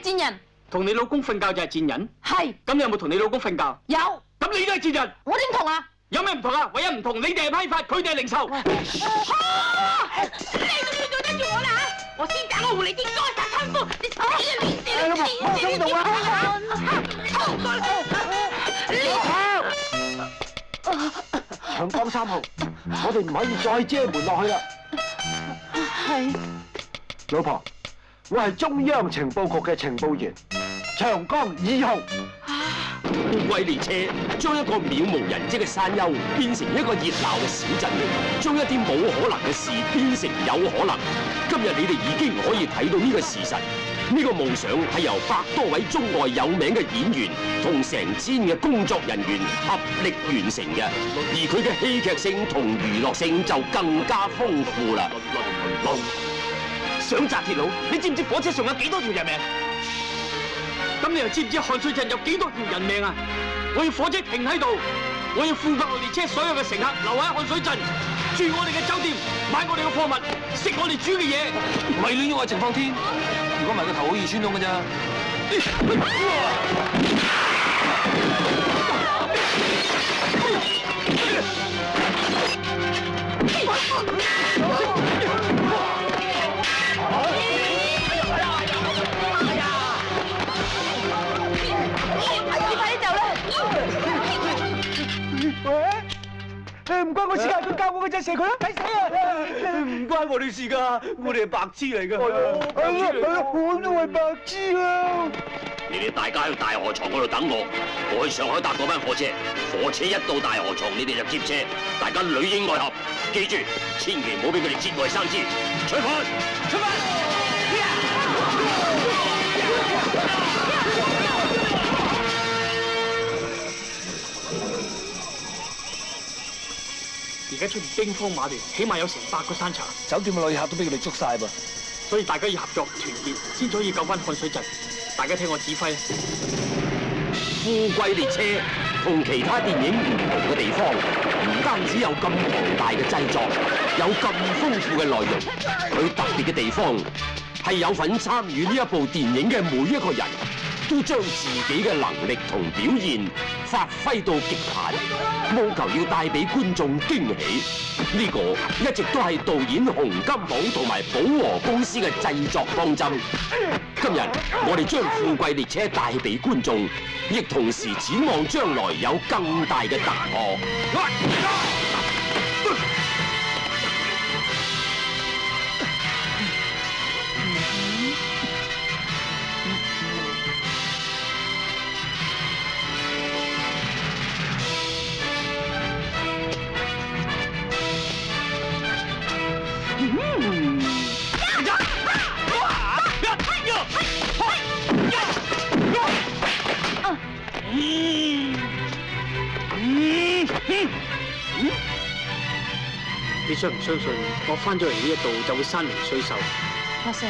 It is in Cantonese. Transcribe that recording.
賤人。同你老公瞓覺就係賤人？係。咁你有冇同你老公瞓覺？有。咁你都係賤人？我點同啊？有咩唔同啊？唯一唔同，你哋係批發，佢哋係零售。你都要對得住我啦嚇！我先打我狐狸精，該殺親夫，你死啊你！老婆，我心動啊！長江3號，我哋唔可以再遮瞞落去啦。係。老婆，我係中央情報局嘅情報員，長江2號。富貴列車將一個渺無人跡嘅山丘變成一個熱鬧嘅小鎮，將一啲冇可能嘅事變成有可能。今日你哋已經可以睇到呢個事實，呢個夢想係由100多位中外有名嘅演員同成千嘅工作人員合力完成嘅，而佢嘅戲劇性同娛樂性就更加豐富啦。想紮鐵路，你知唔知火車上有幾多條人命？咁你又知唔知漢水鎮有幾多條人命啊？我要火車停喺度，我要富貴號列車所有嘅乘客留喺漢水鎮，住我哋嘅酒店，買我哋嘅貨物，食我哋煮嘅嘢。咪亂咗個情況添，如果唔係個頭好易穿窿㗎咋。唔關我事㗎，佢教我嘅就射佢啦，抵死啊！唔關我哋事㗎，我哋係白痴嚟㗎。我都係白痴啊！你哋大家去大河床嗰度等我，我去上海搭嗰班火車。火車一到大河床，你哋就接車，大家裏應外合。記住，千祈唔好俾佢哋節外生枝。出發！出發！而家出現兵荒馬亂，起碼有成100個山賊。酒店嘅旅客都俾佢哋捉晒噃。所以大家要合作團結，先可以救翻漢水鎮。大家聽我指揮。富貴列車同其他電影唔同嘅地方，唔單止有咁龐大嘅製作，有咁豐富嘅內容，佢特別嘅地方係有份參與呢一部電影嘅每一個人，都將自己嘅能力同表現發揮到極限，務求要帶俾觀眾驚喜。呢個一直都係導演洪金寶同埋寶和公司嘅製作方針。今日我哋將富貴列車帶俾觀眾，亦同時展望將來有更大嘅突破。你相唔相信我翻咗嚟呢一度就會山明水秀？我信。